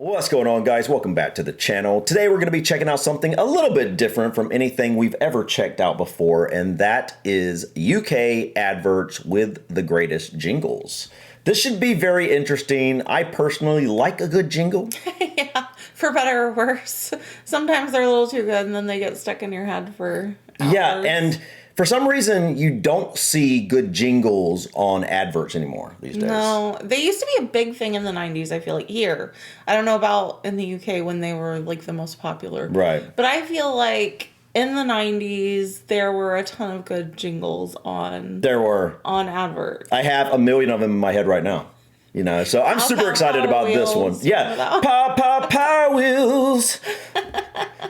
What's going on, guys? Welcome back to the channel. Today we're going to be checking out something a little bit different from anything we've ever checked out before, and that is UK adverts with the greatest jingles. This should be very interesting. I personally like a good jingle. Yeah, for better or worse. Sometimes they're a little too good and then they get stuck in your head for hours. Yeah, and for some reason, you don't see good jingles on adverts anymore these days. No, they used to be a big thing in the 90s, I feel like, here. I don't know about in the UK when they were, like, the most popular. Right. But I feel like in the 90s, there were a ton of good jingles on... There were. On adverts. I have a million of them in my head right now. You know, so I'm super excited about this one. Yeah, Power Wheels.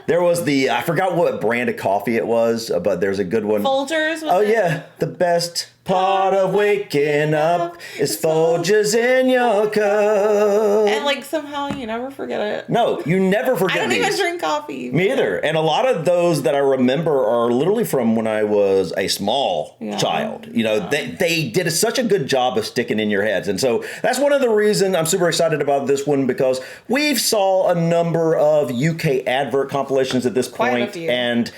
There was the, I forgot what brand of coffee it was, but there's a good one. Folgers? Oh, yeah. The best part of waking up is Folgers in your cup. And, like, somehow you never forget it. No, you never forget I don't these. even drink coffee. Me either. And a lot of those that I remember are literally from when I was a small child. You know, they did such a good job of sticking in your heads. And so that's one of the reasons I'm super excited about this one, because we've saw a number of UK advert compilations at this point. Quite a few. And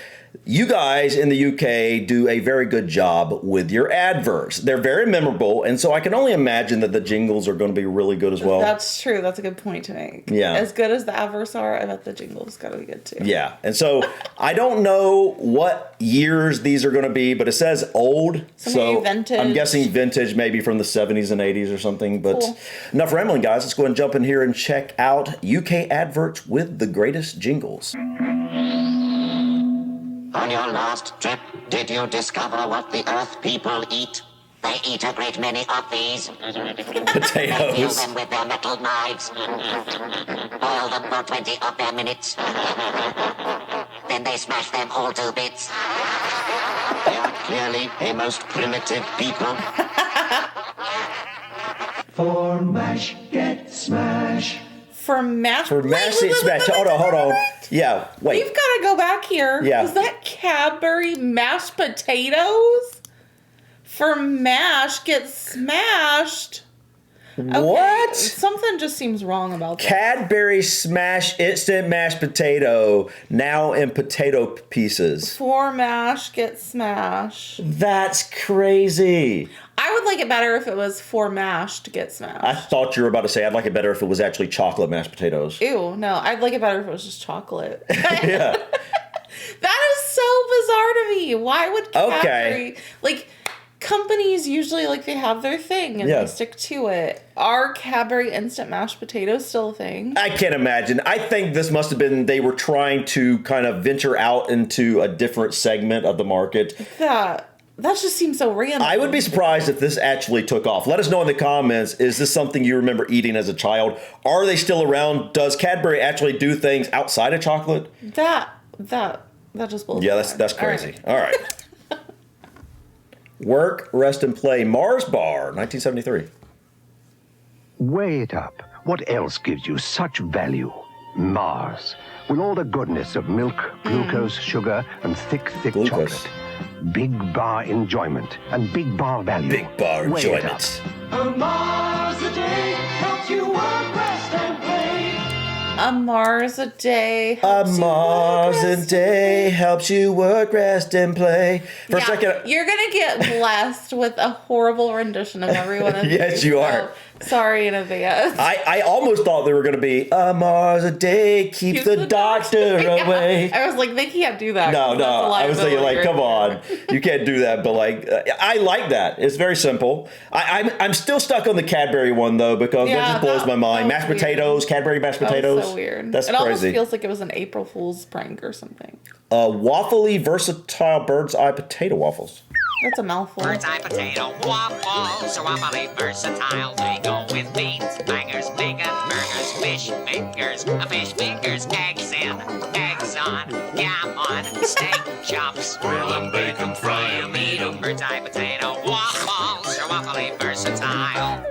you guys in the UK do a very good job with your adverts. They're very memorable, and so I can only imagine that the jingles are going to be really good as well. That's true. That's a good point to make. Yeah. As good as the adverts are, I bet the jingles got to be good too. Yeah, and so I don't know what years these are going to be, but it says old, so vintage. I'm guessing vintage, maybe from the 70s and 80s or something. But Cool. Enough rambling, guys. Let's go ahead and jump in here and check out UK adverts with the greatest jingles. On your last trip, did you discover what the Earth people eat? They eat a great many of these. They peel Potatoes. them with their metal knives. Boil them for 20 of their minutes. Then they smash them all to bits. They are clearly a most primitive people. For mash, get smash. For mash. For massive smash. Hold on. Yeah, wait. We've got to go back here. Yeah. Was that Cadbury mashed potatoes? For mash, get smashed. Okay, What? something just seems wrong about that. Cadbury Smash Instant Mashed Potato, now in potato pieces. For mash, get smashed. That's crazy. I would like it better if it was for mash to get smashed. I thought you were about to say I'd like it better if it was actually chocolate mashed potatoes. Ew, no. I'd like it better if it was just chocolate. Yeah. That is so bizarre to me. Why would Cadbury... Like, companies usually, like, they have their thing and they stick to it. Are Cadbury instant mashed potatoes still a thing? I can't imagine. I think this must have been, they were trying to kind of venture out into a different segment of the market. That just seems so random. I would be surprised if this actually took off. Let us know in the comments, is this something you remember eating as a child? Are they still around? Does Cadbury actually do things outside of chocolate? That just blows Yeah, my that's mind. crazy. All right. Work, rest, and play. Mars Bar, 1973. Weigh it up. What else gives you such value? Mars. With all the goodness of milk, glucose, sugar, and thick Glucose. chocolate. Big bar enjoyment and big bar value. Big bar Weigh it enjoyment. A Mars a day helps you work, rest, and play. A Mars a day. A Mars a day helps you work, rest, and play. For a second. You're gonna get blessed with a horrible rendition of every one of these. Yes, you are. Sorry in advance. I almost thought they were going to be a Mars a day keeps the doctor away. I was like, they can't do that. No. That's a I was thinking, like, liability come right on, you can't do that. But like, I like that. It's very simple. I'm still stuck on the Cadbury one though, because that just blows my mind. Mashed weird. potatoes, Cadbury mashed potatoes. That was so weird. That's it crazy. almost feels like it was an April Fool's prank or something. Waffly versatile bird's eye potato waffles. That's a mouthful. Bird's eye potato waffles are waffly versatile. They go with beans, bangers, bacon, burgers, fish fingers, eggs in, eggs on, yam on, steak chops. Grill 'em, bake 'em, fry 'em, eat 'em. Bird's eye potato waffles are waffly versatile.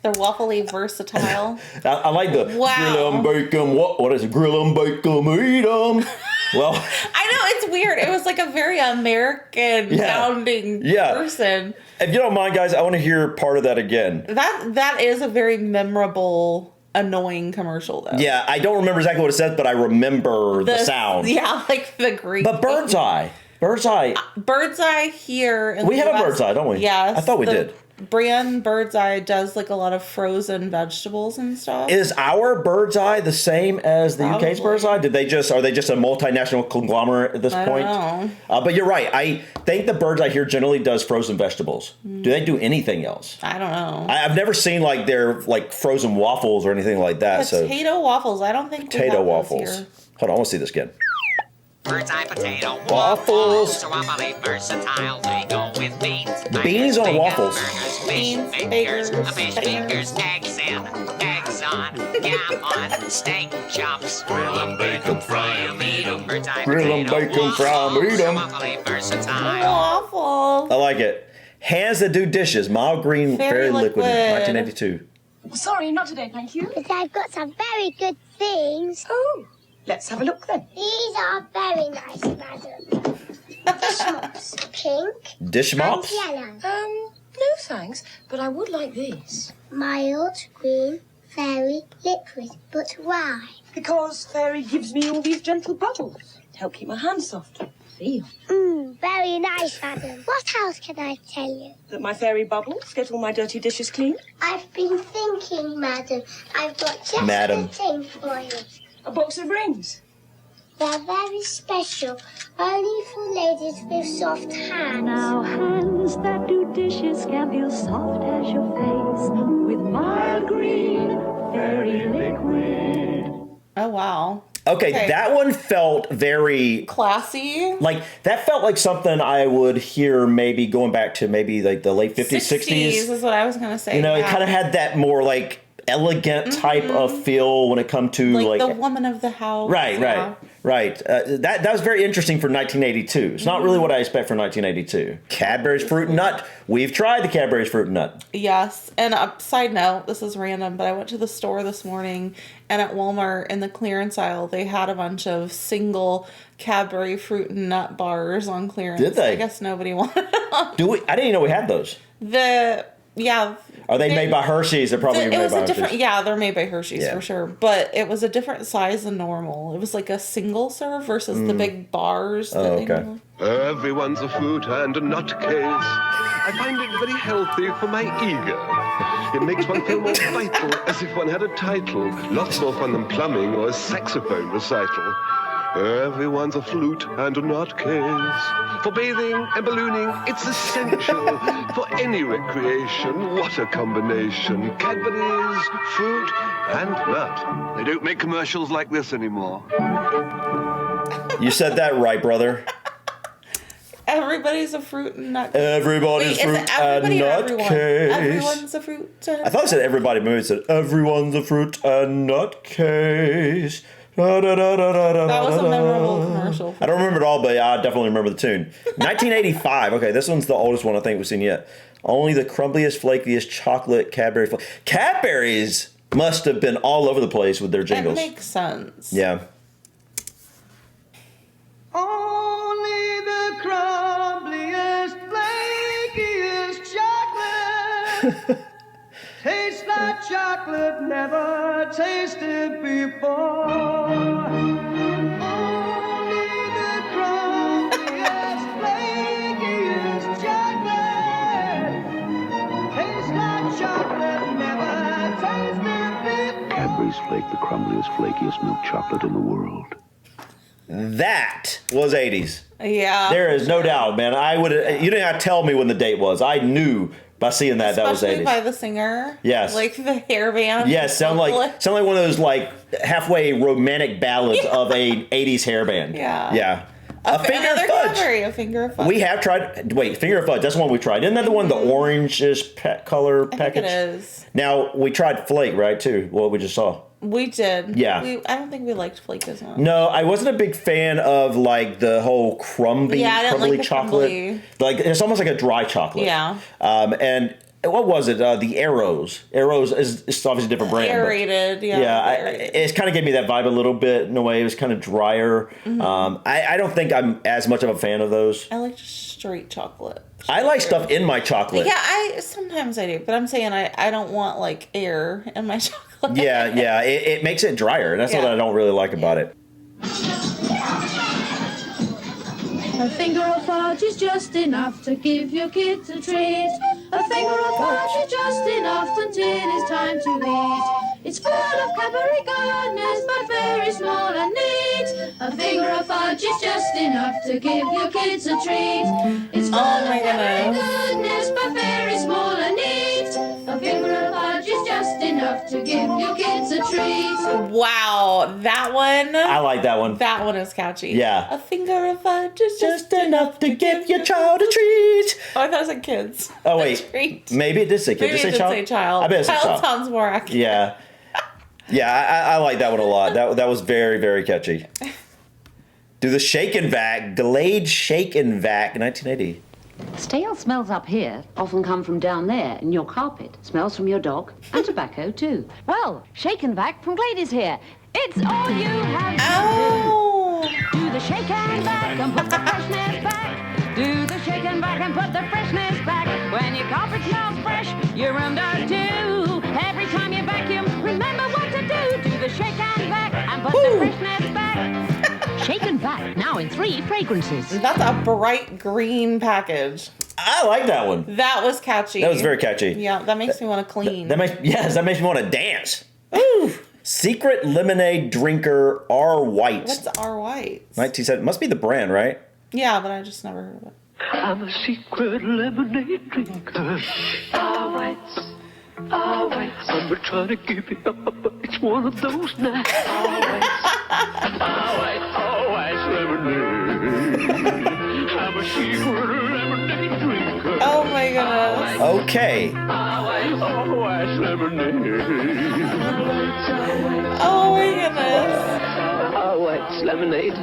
They're waffly versatile. I like the Wow. grill 'em, bake 'em. What is it? Grill 'em, bake 'em, eat 'em. Well, I know, it's weird. It was like a very American sounding person. If you don't mind, guys, I want to hear part of that again. That is a very memorable annoying commercial though. Yeah, I don't remember exactly what it says, but I remember the sound. Yeah, like the green. But Bird's Eye. Bird's Eye here. We have a Bird's Eye, don't we? Yes. I thought we did. Brand Bird's Eye does like a lot of frozen vegetables and stuff. Is our Bird's Eye the same as the UK's Bird's Eye? Are they just a multinational conglomerate at this point? I don't know. But you're right. I think the Bird's Eye here generally does frozen vegetables. Do they do anything else? I don't know. I've never seen like their like frozen waffles or anything like that. Potato waffles. I don't think potato we have waffles. Those here. Hold on, I want to see this again. Bird's eye potato waffles. So awfully versatile. They go with beans. Beans on waffles. Burgers, Beans, fish bangers, fingers, eggs in, eggs on, yam on, steak chops. Grill 'em, bake 'em, fry 'em, eat 'em. Bird's eye Grill 'em, potato bake 'em, fry 'em, eat 'em. So awfully versatile. Waffles. I like it. Hands that do dishes. Mild green, very liquid. 1982. Sorry, not today, thank you. But I've got some very good things. Oh, let's have a look then. These are very nice, madam. Dish mops, pink Dish mops? and yellow. No thanks, but I would like these. Mild, green, very liquid, but why? Because Fairy gives me all these gentle bubbles to help keep my hands soft. Feel. Very nice, madam. What else can I tell you? That my fairy bubbles get all my dirty dishes clean. I've been thinking, madam. I've got just Madam. the thing for you. A box of rings. They're very special, only for ladies with soft hands. Now hands that do dishes can feel soft as your face with mild green fairy liquid. Oh wow. Okay, that one felt very classy. Like that felt like something I would hear maybe going back to maybe like the late 50s, 60s. is what I was gonna say. You know, it kind of had that more like elegant type of feel when it come to like the woman of the house. Right. That was very interesting for 1982. It's not really what I expect for 1982. Cadbury's Fruit and Nut. We've tried the Cadbury's Fruit and Nut. Yes, and side note, this is random, but I went to the store this morning, and at Walmart in the clearance aisle, they had a bunch of single Cadbury Fruit and Nut bars on clearance. Did they? I guess nobody wanted them. I didn't even know we had those. Are they made by Hershey's? They're probably made by Hershey's. Yeah, they're made by Hershey's for sure. But it was a different size than normal. It was like a single serve versus the big bars. Everyone's a fruit and a nutcase. I find it very healthy for my ego. It makes one feel more vital, as if one had a title. Lots more fun than plumbing or a saxophone recital. Everyone's a flute and a nutcase. For bathing and ballooning, it's essential. For any recreation, what a combination. Cadbury's fruit and nut. They don't make commercials like this anymore. You said that right, brother. Everybody's a fruit and nut. Everybody's fruit and nutcase. Everyone's a fruit and I thought it said everybody moved. It said everyone's a fruit and nutcase. That was a memorable commercial. I don't remember it all, but I definitely remember the tune. 1985. Okay, this one's the oldest one I think we've seen yet. Only the crumbliest, flakiest chocolate Cadbury. Cadbury's must have been all over the place with their jingles. It makes sense. Yeah. Only the crumbliest, flakiest chocolate tastes like chocolate never tasted before. Only the crumbliest, flakiest chocolate tastes like chocolate never tasted before. Cadbury's Flake, the crumbliest, flakiest milk chocolate in the world. That was 80s. Yeah. There is no doubt, man. You didn't have to tell me when the date was. I knew by seeing that was 80s. Especially by the singer. Yes. Like the hairband. Yes, sound like one of those like halfway romantic ballads of a 80s hairband. Yeah. Yeah. A finger of fudge. Cadbury, a finger of fudge. We have tried. Wait, finger of fudge. That's the one we tried. Isn't that the one, the orange-ish color package? I think it is. Now we tried flake, right? Too. What we just saw. We did. Yeah. I don't think we liked flake as much. No, I wasn't a big fan of like the whole crumbly like the chocolate. crumbly. Like it's almost like a dry chocolate. Yeah. And What was it? The Arrows. Arrows is obviously a different brand. Aerated, yeah. Yeah, Aerated. it kind of gave me that vibe a little bit in a way. It was kind of drier. Mm-hmm. I don't think I'm as much of a fan of those. I like straight chocolate. I like stuff in my chocolate. Yeah, sometimes I do, but I'm saying I don't want like air in my chocolate. Yeah, it makes it drier. That's what I don't really like about it. A finger of fudge is just enough to give your kids a treat. A finger of fudge is just enough until it's time to eat. It's full of Cadbury goodness, but very small and neat. A finger of fudge is just enough to give your kids a treat. It's full of Cadbury goodness, but very small and neat. A finger of fudge is just enough to give your kids a treat. Wow, that one. I like that one. That one is catchy. Yeah. A finger of fudge is just enough to give your child a treat. Oh, I thought it said kids. Oh, wait. Maybe it did say kids. Maybe it did say child. I bet it said child. Sounds more accurate. Yeah. Yeah, I like that one a lot. That was very, very catchy. Do the Shake and Vac, Glade Shake and Vac, 1980. Stale smells up here often come from down there in your carpet. Smells from your dog and tobacco too. Well, Shake and Vac from Glade is here. It's all you have to do. Do the Shake and Vac and put the freshness back. Do the Shake and Vac and put the freshness back. When your carpet smells fresh, your room does too. Every time you vacuum, remember what to do. Do the Shake and Vac and put the freshness back. Shake and Vac, now in 3 fragrances. That's a bright green package. I like that one. That was catchy. That was very catchy. Yeah, that makes me want to clean. That makes me want to dance. Ooh. Secret Lemonade Drinker R. White. What's R. White? 1970. Must be the brand, right? Yeah, but I just never heard of it. I'm a secret lemonade drinker. R. White's. R. White's. I'm trying to give it up, but it's one of those nights. R. White's. R. White's lemonade. I'm a secret lemonade drinker. Oh my goodness. Okay. R. White's lemonade. Oh my goodness. R. White's lemonade.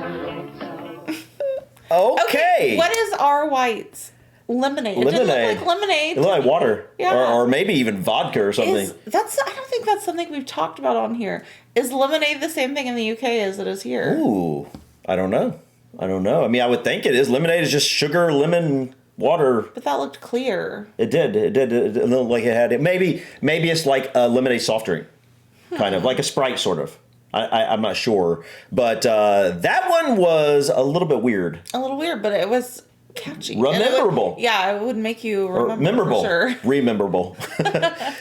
Okay. What is R. White's? Lemonade. It didn't look like lemonade. It looked like water. Yeah. Or maybe even vodka or something. I don't think that's something we've talked about on here. Is lemonade the same thing in the UK as it is here? Ooh. I don't know. I mean, I would think it is. Lemonade is just sugar, lemon, water. But that looked clear. It did. It looked like it had it. Maybe it's like a lemonade soft drink. Kind of. Like a Sprite, sort of. I'm not sure. But that one was a little bit weird. A little weird, but it was catchy. Rememberable. It would make you remember. Memorable. For sure. Rememberable.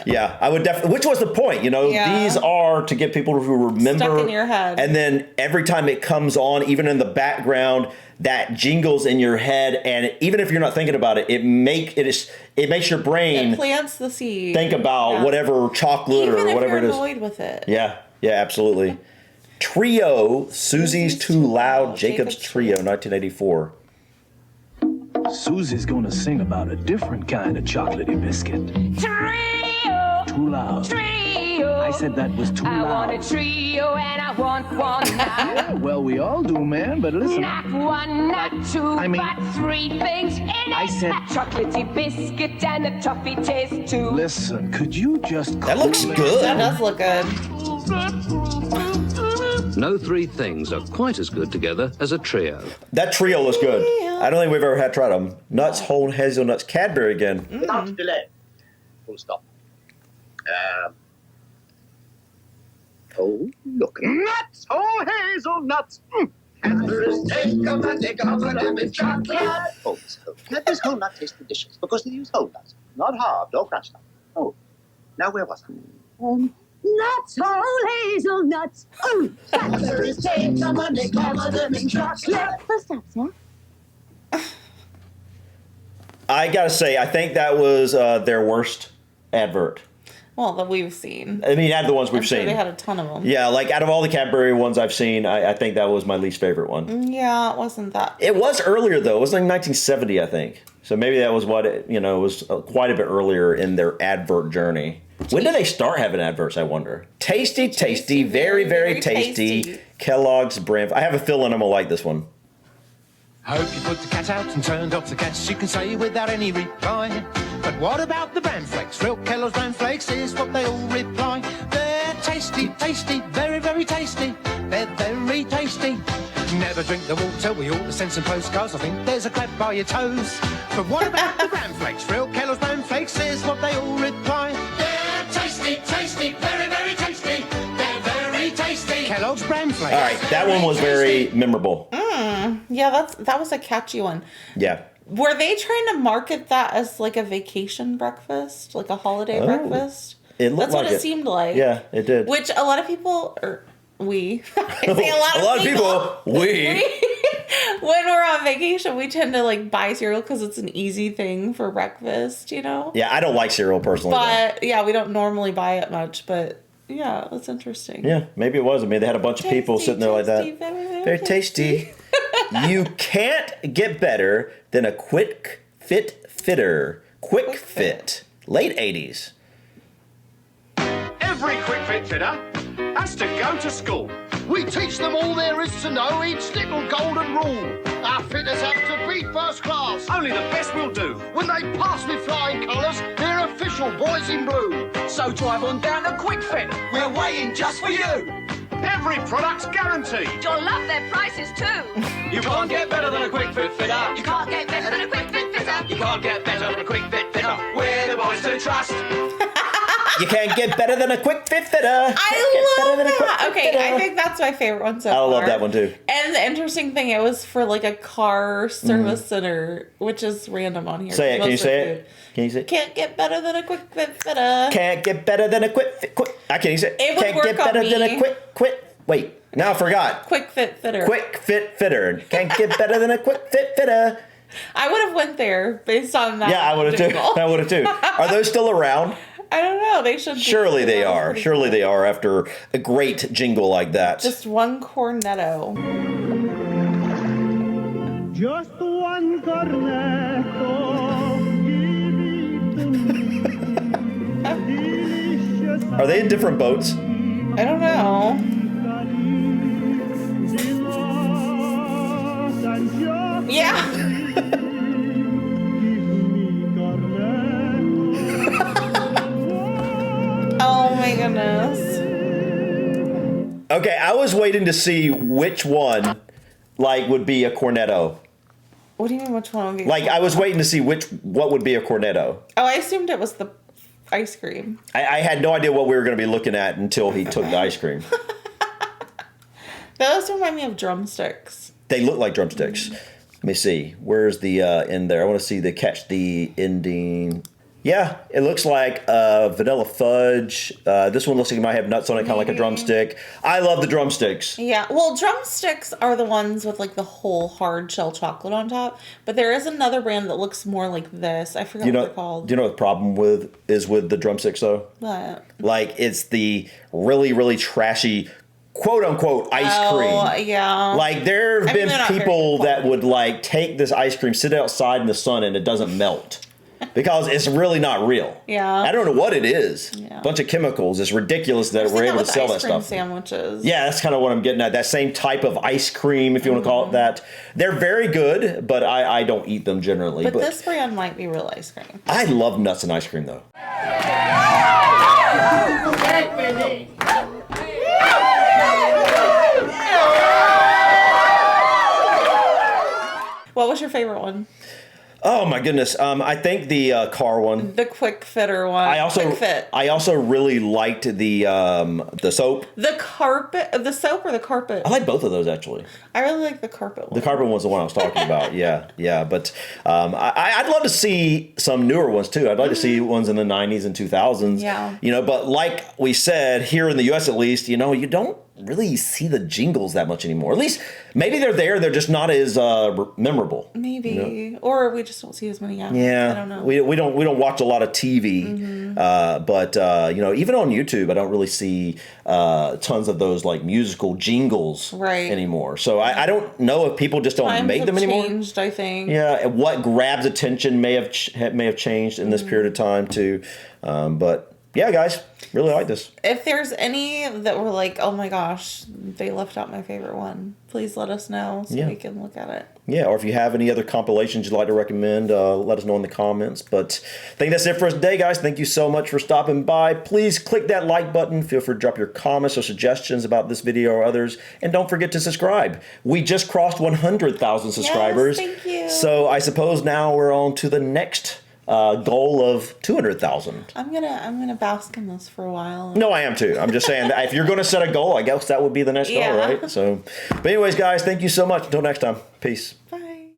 Yeah, I would definitely. Which was the point? These are to get people who remember. Stuck in your head. And then every time it comes on, even in the background, that jingles in your head, and even if you're not thinking about it, it makes your brain. It plants the seed. Think about whatever chocolate even or whatever if you're it is. annoyed with it. Yeah, absolutely. Trio, Susie's Too Loud, Jacob's Trio, 1984. Susie's gonna sing about a different kind of chocolatey biscuit. Trio! Too loud. Trio! I said that was too loud. I want a trio and I want one now. Yeah, well, we all do, man, but listen. Not one, not two, but 3 things in it. I said... A chocolatey biscuit and a toffee taste too. Listen, could you just... That looks good. That does look good. No 3 things are quite as good together as a trio. That trio looks good. I don't think we've ever had tried them. Nuts, whole hazelnuts, Cadbury again. Without delay. Full stop. Oh, look. Nuts! Oh, hazelnuts! Cadbury's take a man, take a lemon chocolate. Oh, Miss Holmes. Cadbury's whole nut tastes delicious because they use whole nuts, not halved or crushed up. Oh, now where was I? Nuts, whole hazelnuts. Oh, Cadbury's take a man, take a lemon chocolate. Full stop, sir. I gotta say, I think that was their worst advert. Well, that we've seen. I mean, out of the ones we've I'm sure seen. They had a ton of them. Yeah, like out of all the Cadbury ones I've seen, I think that was my least favorite one. Yeah, it wasn't that. It was earlier, though. It was like 1970, I think. So maybe that was what it was quite a bit earlier in their advert journey. When did they start having adverts, I wonder? Tasty, very, very tasty. Kellogg's brand. I have a feeling I'm going to like this one. Hope you put the cat out and turned off the cat. She can say without any reply. But what about the bran flakes? Real Kellogg's bran flakes is what they all reply. They're tasty, tasty, very, very tasty. They're very tasty. Never drink the water, we ought to send some postcards. I think there's a crab by your toes. But what about the bran flakes? Real Kellogg's bran flakes is what they all reply. They're tasty, tasty, very, very tasty. They're very tasty. Kellogg's bran flakes. All right, that one was very memorable. Yeah, that was a catchy one. Yeah. Were they trying to market that as like a vacation breakfast, like a holiday breakfast? That's what it seemed like. Yeah, it did. Which a lot of people, or we, I say a lot of people, when we're on vacation, we tend to like buy cereal because it's an easy thing for breakfast, you know? Yeah, I don't like cereal personally. But yeah, we don't normally buy it much, but yeah, that's interesting. Yeah, maybe it was. I mean, they had a bunch of people sitting there like that. Very tasty. You can't get better than a quick fit fitter. Quick fit. Late 80s. Every quick fit fitter has to go to school. We teach them all there is to know, each little golden rule. Our fitters have to be first class. Only the best will do. When they pass with flying colours, they're official boys in blue. So drive on down to Quick Fit. We're waiting just for you. Every product's guaranteed. You'll love their prices too. You can't get better than a Quick Fit fitter. You can't get better than a Quick Fit fitter. You can't get better than a Quick Fit fitter. We're the boys to trust. You can't get better than a quick fit fitter. I love that. Okay, I think that's my favorite one so far. I love that one too. And the interesting thing, it was for like a car service center, which is random on here. Say it. Can you say it? Can you say it? Can't get better than a quick fit fitter. Can't get better than a quick fit. Can you say it? It would Can't work get better on than me. a quick. Wait, now I forgot. Quick fit fitter. Quick fit fitter. Can't get better than a quick fit fitter. I would have went there based on that. Yeah, I would have too. I would have too. Are those still around? I don't know. They should. Surely they are. Surely they are after a great jingle like that. Just one cornetto. Just one cornetto. Are they in different boats? I don't know. Yeah. Oh my goodness. Okay, I was waiting to see which one, like, would be a cornetto. What do you mean which one would be? Like, I was waiting to see what would be a cornetto. Oh, I assumed it was the ice cream. I had no idea what we were going to be looking at until he took the ice cream. Those remind me of drumsticks. They look like drumsticks. Let me see. Where's the end there? I want to see the catch the ending. Yeah, it looks like vanilla fudge. This one looks like it might have nuts on it, kind of like a drumstick. I love the drumsticks. Yeah, well, drumsticks are the ones with like the whole hard shell chocolate on top. But there is another brand that looks more like this. I forgot what they're called. Do you know what the problem is with the drumsticks though? What? Like it's the really, really trashy quote unquote ice cream. Oh, yeah. Like there have been people that would like take this ice cream, sit outside in the sun, and it doesn't melt. Because it's really not real. Yeah. I don't know what it is. Yeah. Bunch of chemicals. It's ridiculous that we're able to sell that stuff. Sandwiches. Yeah, that's kind of what I'm getting at. That same type of ice cream, if you want to call it that. They're very good, but I don't eat them generally. But this brand might be real ice cream. I love nuts and ice cream, though. What was your favorite one? Oh my goodness! I think the car one, the quick fitter one. Quick fit. I also really liked the soap, the carpet, the soap or the carpet. I like both of those actually. I really like the carpet one. The carpet one's the one I was talking about. Yeah. But I'd love to see some newer ones too. I'd like to see ones in the 90s and 2000s. Yeah. But like we said here in the U.S. at least, you don't really see the jingles that much anymore. At least maybe they're there. They're just not as memorable. Maybe, or we just don't see as many. Yeah, I don't know. We don't watch a lot of TV, but even on YouTube, I don't really see tons of those like musical jingles anymore. So I don't know if people just don't make them anymore. Changed, I think. Yeah, and what grabs attention may have changed in this period of time too. But yeah, guys, really like this. If there's any that were like, oh my gosh, they left out my favorite one, please let us know so we can look at it. Yeah, or if you have any other compilations you'd like to recommend, let us know in the comments. But I think that's it for us today, guys. Thank you so much for stopping by. Please click that like button. Feel free to drop your comments or suggestions about this video or others. And don't forget to subscribe. We just crossed 100,000 subscribers. Yes, thank you. So I suppose now we're on to the next goal of 200,000. I'm gonna bask in this for a while. No, I am too. I'm just saying that if you're going to set a goal, I guess that would be the next goal, right? So, but anyways, guys, thank you so much. Until next time, peace.